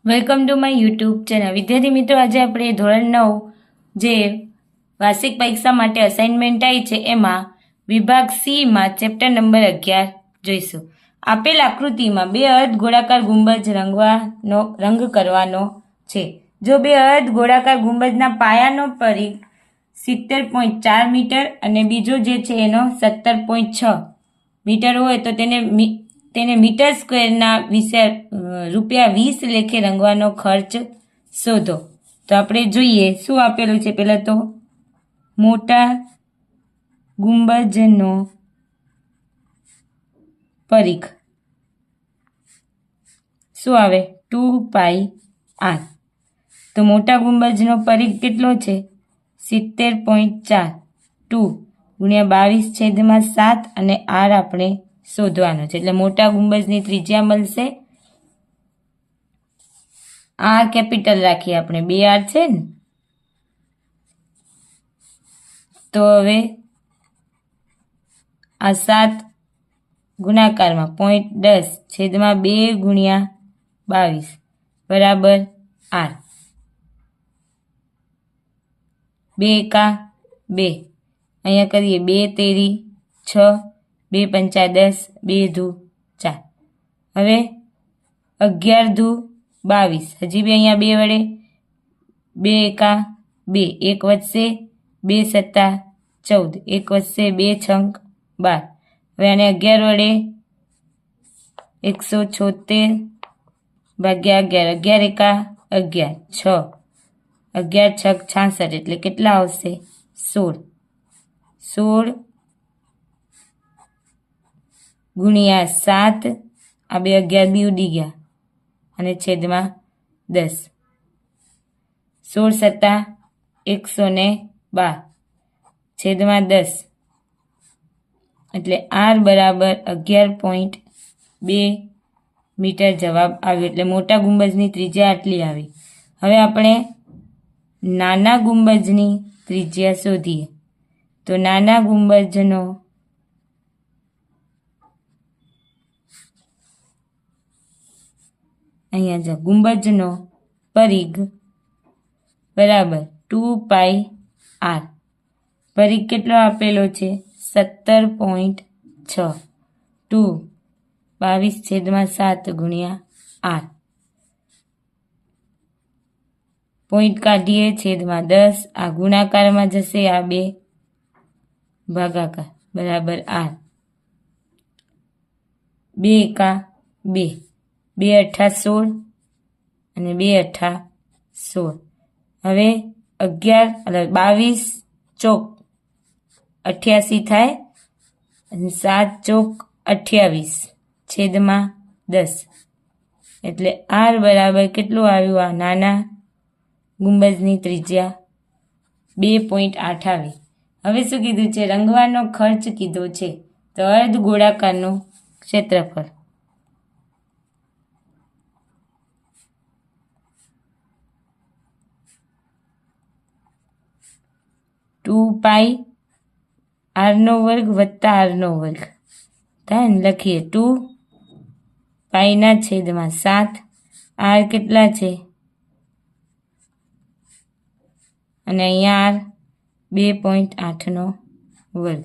Welcome to my YouTube channel. વિદ્યાર્થી મિત્રો, આજે આપણે ધોરણ 9 જે વાર્ષિક પરીક્ષા માટે અસાઇનમેન્ટ આવી છે એમાં વિભાગ સીમાં ચેપ્ટર નંબર 11 જોઈશું. આપેલ આકૃતિમાં બે અર્ધ ગોળાકાર ગુંબજ રંગ કરવાનો છે. જો બે અર્ધ ગોળાકાર ગુંબજના પાયાનો પરિઘ 70.4 મીટર અને બીજો જે છે એનો 17.6 મીટર હોય તો તેને મીટર સ્ક્વેરના ₹20 લેખે રંગવાનો ખર્ચ શોધો. તો આપણે જોઈએ શું આપેલું છે. પહેલાં તો મોટા ગુંબજનો પરિઘ શું આવે 2πr. તો મોટા ગુંબજનો પરિઘ કેટલો છે 70.4. 2 × 22/7 અને r આપણે શોધવાનો છે. એટલે મોટા ગુંબજની ત્રિજ્યા મળશે r કેપિટલ રાખીએ આપણે, 2r છે ને. તો હવે આ 7 ગુણાકારમાં 0.10/2 × 22 બરાબર r. 2 એકા 2, અહીંયા કરીએ 2 તેરી 6, 2 પંચા 10, 2 ધૂ 4. હવે 11 ધૂ 22, હજી બી અહીંયા 2 વડે 2 એકા 2, 1 વધશે 2 સત્તા 14, 1 વધશે 2 છંક 12. હવે આને 11 વડે 176 ભાગ્યા 11, 11 એકા 11, 6, 11 છક 66, એટલે કેટલા આવશે 16. 16 ગુણ્યા 7, આ બે 11 બી ઉડી ગયા અને છેદમાં 10. 16 સત્તા 112 છેદમાં 10, એટલે r બરાબર 11.2 મીટર જવાબ આવ્યો. એટલે મોટા ગુંબજની ત્રિજ્યા આટલી આવી. હવે આપણે નાના ગુંબજની ત્રિજ્યા શોધીએ. તો નાના ગુંબજનો અહીંયા જો ગુંબજનો પરિઘ બરાબર 2πr. પરિઘ કેટલો આપેલો છે 17.6. 2 22/7 ગુણ્યા r. પોઈન્ટ કાઢીએ છેદમાં 10, આ ગુણાકારમાં જશે, આ 2 ભાગાકાર બરાબર r. 2 એકા 2, 2 અઠ્ઠા 16 અને 2 અઠ્ઠા 16. હવે 22 ચોક 88 થાય અને 7 ચોક 28 છેદમાં 10, એટલે r બરાબર કેટલું આવ્યું? આ નાના ગુંબજની ત્રિજ્યા 2.8 આવી. હવે શું કીધું છે? રંગવાનો ખર્ચ કીધો છે. તો અર્ધ ગોળાકારનું ક્ષેત્રફળ r² વત્તા r². થાય ને? લખીએ 2π/7. r કેટલા છે? અને અહીંયા r 2.8².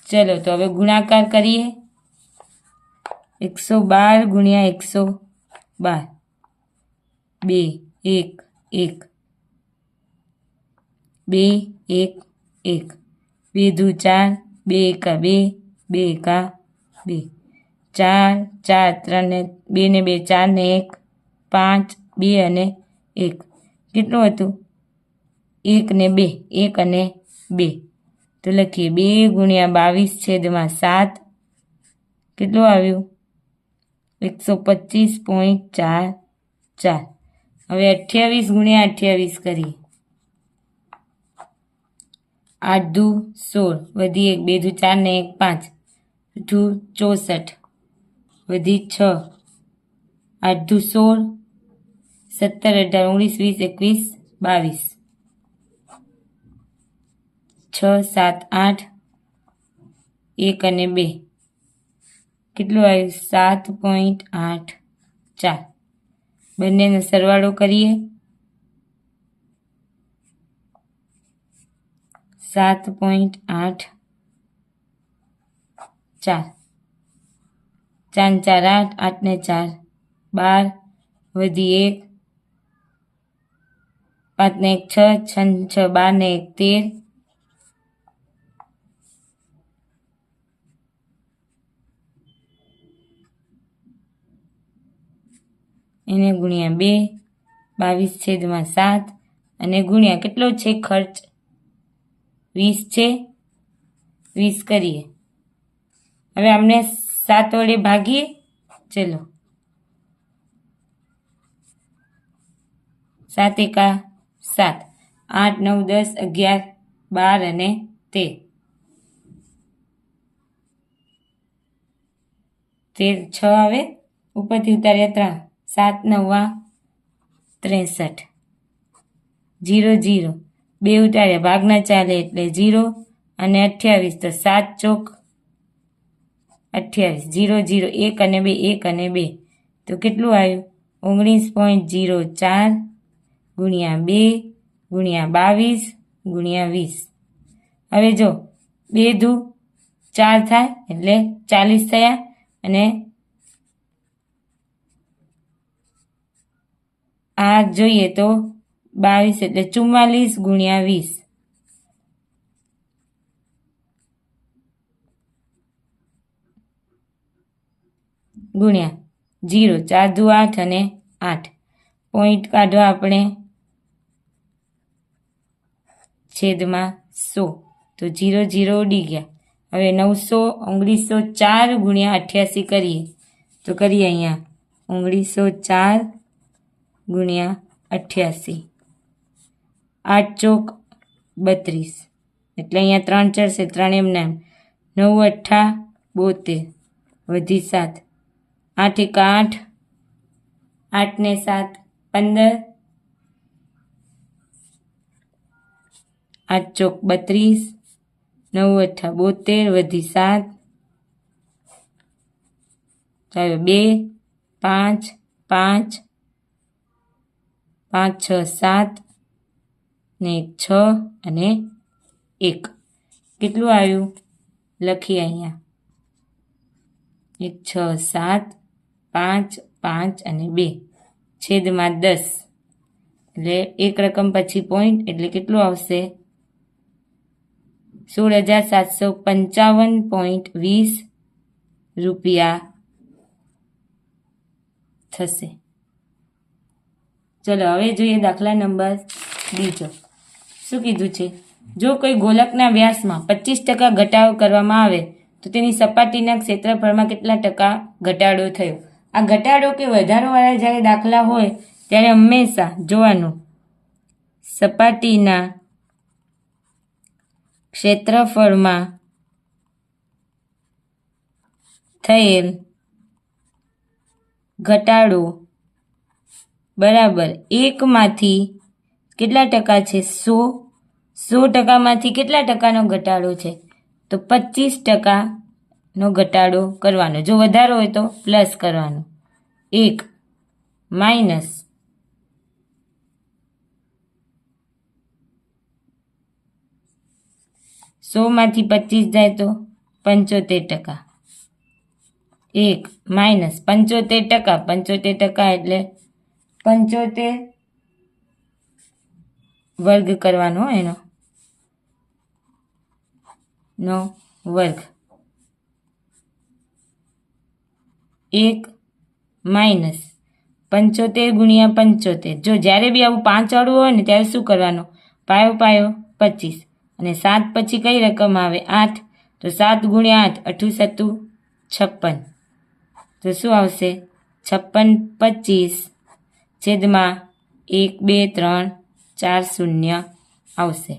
ચલો તો હવે ગુણાકાર કરીએ. 112 ગુણ્યા 112, 2 1 1, 2 1 1, 2 ધૂ 4, 2 એકા 2, 2 એકા 2, 4 4 3 ને 2 ને 2 4 ને 1 5, 2 અને 1 કેટલું હતું? 1 ને 2, 1 અને 2. તો લખીએ 2 × 22/7 કેટલું આવ્યું? 125.44. હવે 28 ગુણ્યા 28 કરીએ. 8 ધૂ 16, વધી 1, 2 ધૂ 4 ને 1 5, ધૂ 64, વધી 6, 8 ધૂ 16, 17 18 19 20 21 22, 6 7 8, 1 અને 2 કેટલું આવ્યું? 7.84. બંનેનો સરવાળો કરીએ. 7.8 4 4 4 8 8 ને 4 12 વધી 1 5 ને 1 6 6 ને 6 12 ને 1 13 એને ગુણ્યા 2 22/7 અને ગુણ્યા કેટલો છે ખર્ચ 20 છે 20 કરીએ. હવે આમને 7 વડે ભાગીએ. ચલો 7 એકા 7 8 9 10 11 12 અને 13 6 આવે ઉપરથી ઉતાર્યા 3 7 9 63 0 0 2 ઉતાર્યા ભાગના ચાલે એટલે 0 અને 28 તો 7 ચોક 28 0 0 1 અને 2 1 અને 2 તો કેટલું આવ્યું 19.04 ગુણ્યા 2 ગુણ્યા 22 ગુણ્યા 20. હવે જો 2 દુ 4 થાય એટલે 40 થયા અને આ જોઈએ તો 22 એટલે 44 ગુણ્યા 20 ગુણ્યા 0 4 દુ 8 અને 8 પોઈન્ટ કાઢવા આપણે છેદમાં 100 તો 0 0 ઉડી ગયા. હવે 1904 ગુણ્યા 88 કરીએ તો કરીએ અહીંયા 1904 ગુણ્યા 88 8 ચોક 32 એટલે અહીંયા 3 ચડશે 3 એમના 9 8 72 વધી 7 8 એકા 8 8 ને 7 15 8 ચોક 32 9 8 72 વધી 7 ચાલો 2 5 5 5 6 7 ને 6 અને 1 કેટલું આવ્યું લખીએ અહીંયા 1 6 7 5 5 અને 2 છેદમાં 10 એટલે એક રકમ પછી પોઈન્ટ એટલે કેટલું આવશે 16,755.20 રૂપિયા થશે. ચલો હવે જોઈએ દાખલા નંબર બીજો. શું કીધું છે જો કોઈ ગોલકના વ્યાસમાં 25% ઘટાડો કરવામાં આવે તો તેની સપાટીના ક્ષેત્રફળમાં કેટલા ટકા ઘટાડો થયો. આ ઘટાડો કે વધારોવાળા જ્યારે દાખલા હોય ત્યારે હંમેશા જોવાનું સપાટીના ક્ષેત્રફળમાં થયેલ ઘટાડો બરાબર 1 માંથી કેટલા ટકા છે 100 ટકામાંથી કેટલા ટકાનો ઘટાડો છે તો 25%નો ઘટાડો કરવાનો. જો વધારો હોય તો પ્લસ કરવાનો 1 માઇનસ 100 માંથી 25 જાય તો 75%. 1 માઇનસ 75%. 75% એટલે 75 વર્ગ કરવાનો એનો વર્ગ 1 માઇનસ 75 ગુણ્યા 75. જો જ્યારે બી આવું 5 વાળું હોય ને ત્યારે શું કરવાનું પાયો પાયો 25 અને 7 પછી કઈ રકમ આવે 8 તો 7 ગુણ્યા 8 8 7 56 તો શું આવશે 56 25 છેદમાં 1 2 3 4 0 આવશે.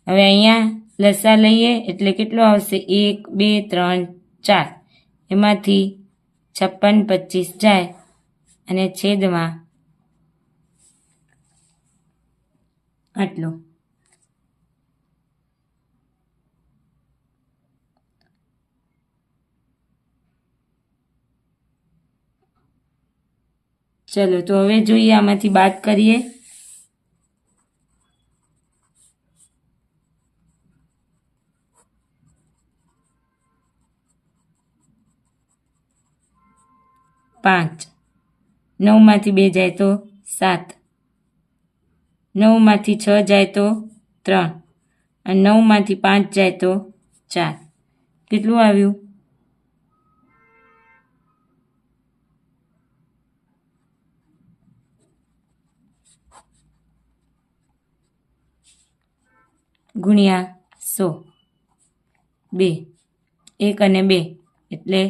હવે અહીંયા લસા લઈએ એટલે કેટલો આવશે 1 2 3 4 એમાંથી 56 25 જાય અને છેદમાં આટલું. ચલો તો હવે જોઈએ, આમાંથી બાદ કરીએ. પાંચ. 9માંથી 2 જાય તો 7, 9માંથી 6 જાય તો 3, અને 9માંથી 5 જાય તો 4. કેટલું આવ્યું? ગુણ્યા 100. 2, 1 અને 2 એટલે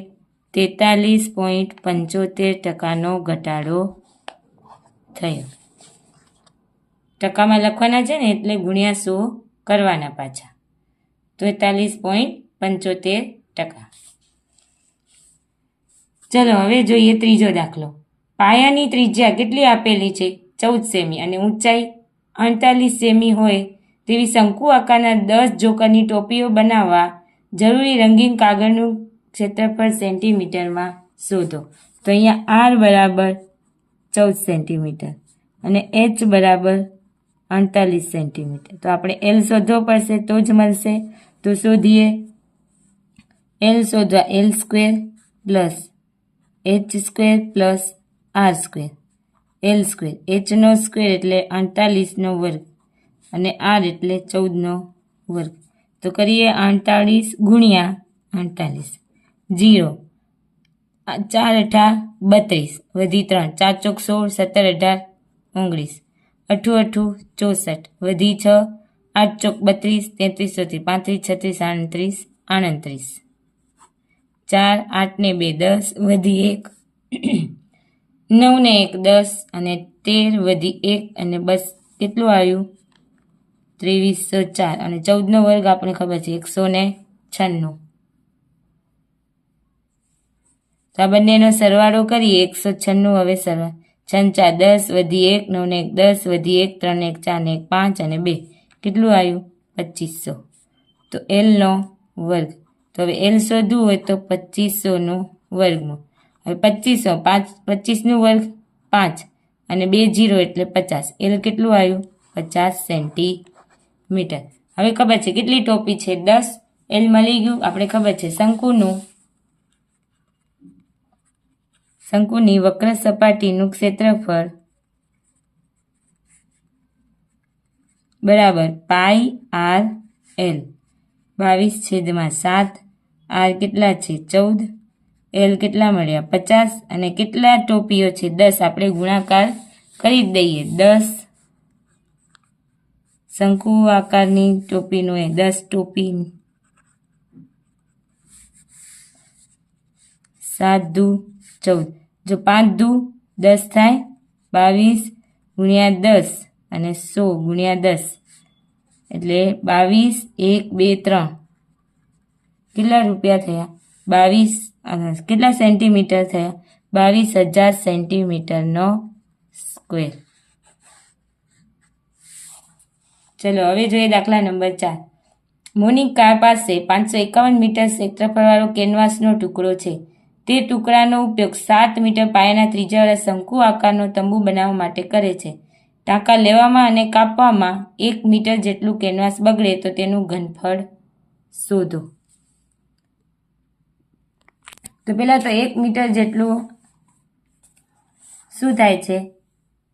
43.75% ઘટાડો થયો. ટકામાં લખવાના છે ને એટલે ગુણ્યા 100 કરવાના પાછા. 43.75%. ચલો હવે જોઈએ ત્રીજો દાખલો. પાયાની ત્રિજ્યા કેટલી આપેલી છે? 14 સેમી અને ઊંચાઈ 48 સેમી હોય તેવી શંકુ આકારના 10 જોકરની ટોપીઓ બનાવવા જરૂરી રંગીન કાગળનું ક્ષેત્રફળ સેન્ટીમીટરમાં શોધો. તો અહીંયા R બરાબર 14 સેન્ટીમીટર અને H બરાબર 48 સેન્ટીમીટર. તો આપણે L શોધવો પડશે તો જ મળશે. તો શોધીએ. L શોધવા L square plus H square plus R square. L square Hનો સ્ક્વેર એટલે 48નો વર્ગ અને R એટલે 14નો વર્ગ. તો કરીએ 48 ગુણ્યા 48. 0, 4 8 32 વધી 3, 4 ચોક 16, 17 18 19, 8 8 64 વધી 6, 8 ચોક 32, 33 34 35 36 38 4, 8 ને 2 10 વધી 1 9 ને 1 10 અને 13 વધી 1 અને બસ કેટલું આવ્યું? 2304 અને 14નો વર્ગ આપણે ખબર છે 196. તો આ બંનેનો સરવાળો કરીએ. 196 હવે સરવાળો 6 4 10 વધી 1 9 ને 1 10 વધી 1 3 ને 1 4 ને 1 5 અને 2 કેટલું આવ્યું? 2500. તો Lનો વર્ગ. તો હવે L શોધવું હોય તો 2500નું વર્ગમૂળ. હવે 2500 25નું વર્ગ 5 અને 2 0 એટલે 50. L કેટલું આવ્યું? 50 સેન્ટીમીટર. હવે ખબર છે કેટલી ટોપી છે? 10. L મળી ગયું. આપણે ખબર છે શંકુની વક્ર સપાટીનું ક્ષેત્રફળ બરાબર પાઈ R L 22/7. R કેટલા છે? 14. L કેટલા મળ્યા? 50. અને કેટલા ટોપીઓ છે? 10. આપણે ગુણાકાર કરી દઈએ. 10 શંકુ આકારની ટોપીનું 10 ટોપી. 7 દુ 14. જો 5 દુ 10 થાય 22 ગુણ્યા 10 અને 100 ગુણ્યા 10 એટલે 22 1 2 3 કેટલા રૂપિયા થયા? 22 કેટલા સેન્ટીમીટર થયા? 22,000 સેન્ટીમીટરનો સ્ક્વેર. ચલો હવે જોઈએ દાખલા નંબર 4. મોનિકા પાસે 551 મીટર ક્ષેત્રફળવાળો કેનવાસનો ટુકડો છે. તે ટુકડાનો ઉપયોગ 7 મીટર પાયાના ત્રિજ્યાવાળા શંકુ આકારનો તંબુ બનાવવા માટે કરે છે. ટાંકા લેવામાં અને કાપવામાં 1 મીટર જેટલું કેનવાસ બગડે તો તેનું ઘનફળ શોધો. તો પહેલાં તો 1 મીટર જેટલું શું થાય છે?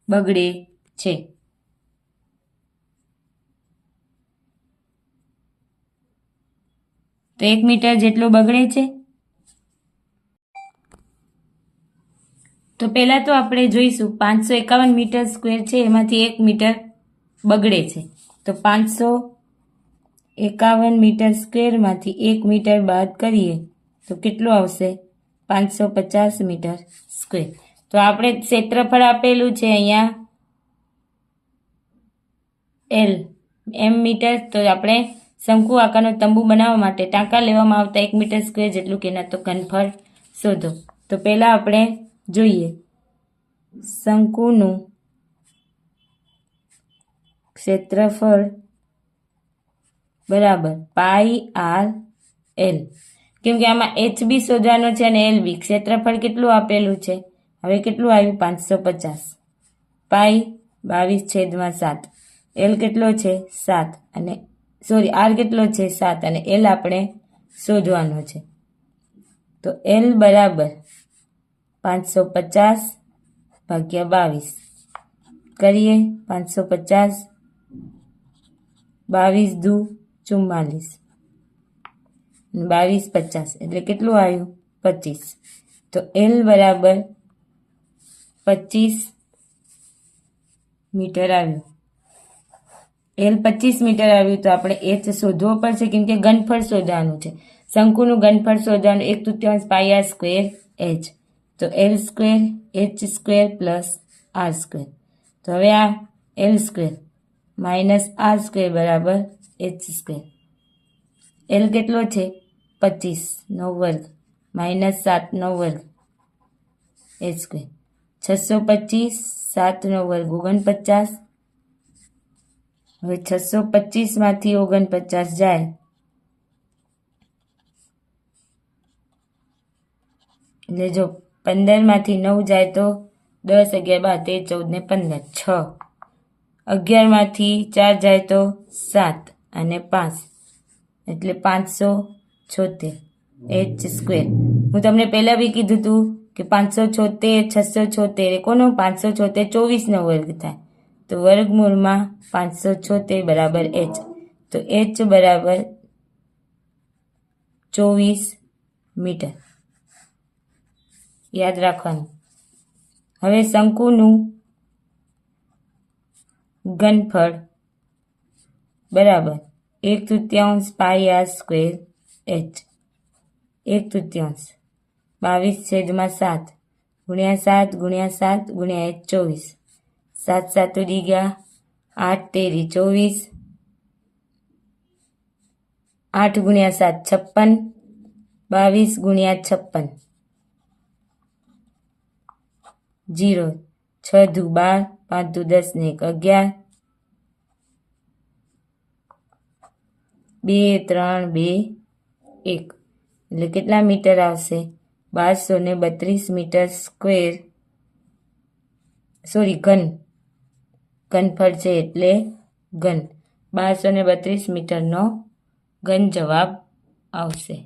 બગડે છે. તો 1 મીટર જેટલું બગડે છે. તો પહેલાં તો આપણે જોઈશું 551 મીટર સ્ક્વેર છે એમાંથી 1 મીટર બગડે છે. તો 551 મીટર સ્ક્વેરમાંથી 1 મીટર બાદ કરીએ તો કેટલું આવશે? 550 મીટર સ્ક્વેર. તો આપણે ક્ષેત્રફળ આપેલું છે અહીંયા L m મીટર. તો આપણે શંકુ આકારનો તંબુ બનાવવા માટે ટાંકા લેવામાં આવતા 1 મીટર સ્ક્વેર જેટલું કેના તો ઘનફળ શોધો. તો પહેલાં આપણે જોઈએ શંકુનું ક્ષેત્રફળ બરાબર પાઈ R L. કેમ કે આમાં H બી શોધવાનો છે અને L બી. ક્ષેત્રફળ કેટલું આપેલું છે? હવે કેટલું આવ્યું 550 પાઈ 22/7 એલ કેટલો છે 7 અને સોરી આર કેટલો છે 7 અને એલ આપણે શોધવાનો છે. તો એલ બરાબર 550 ભાગ્યા 22 કરીએ 550 22 દુ 44 22 50 એટલે કેટલું આવ્યું 25. તો એલ બરાબર 25 મીટર આવ્યું. એલ 25 મીટર આવ્યું તો આપણે એચ શોધવો પડશે કેમ કે ઘનફળ શોધવાનું છે. શંકુનું ઘનફળ શોધવાનું 1/3 પાઈ આર સ્ક્વેર એચ. તો L square H square plus R square. તો હવે આ L square minus R square બરાબર એચ સ્ક્વેર. એલ કેટલો છે 25 નો વર્ગ માઇનસ 7 નો વર્ગ એચ સ્ક્વેર. 625 7 નો વર્ગ 49. હવે 625 માંથી 49 જાય એટલે જો 15 માંથી 9 જાય તો 10 11 12 13 14 ને 15 6. 11 માંથી 4 જાય તો 7 અને 5 એટલે 576 એચ સ્ક્વેર. હું તમને પહેલા બી કીધું હતું કે 576 676 કોનો 576 24 નો વર્ગ થાય તો વર્ગમૂળમાં 576 બરાબર એચ. તો એચ બરાબર 24 મીટર યાદ રાખવાનું. હવે શંકુનું ઘનફળ બરાબર 1/3 પાઈ આર સ્ક્વેર એચ. 1/3 22/7 ગુણ્યા 7 ગુણ્યા 7 ગુણ્યા એચ 24. 7 7 ઉડી ગયા 8 તેરી 24. 8 ગુણ્યા 7 56. 22 ગુણ્યા 56 0. 6 દુ 12 5 દુ 10 ને 1 11 2 3 2 1 એટલે કેટલા મીટર આવશે 1232 મીટર સ્ક્વેર. સોરી ઘનફળ છે એટલે ઘન 1232 મીટરનો ઘન જવાબ આવશે.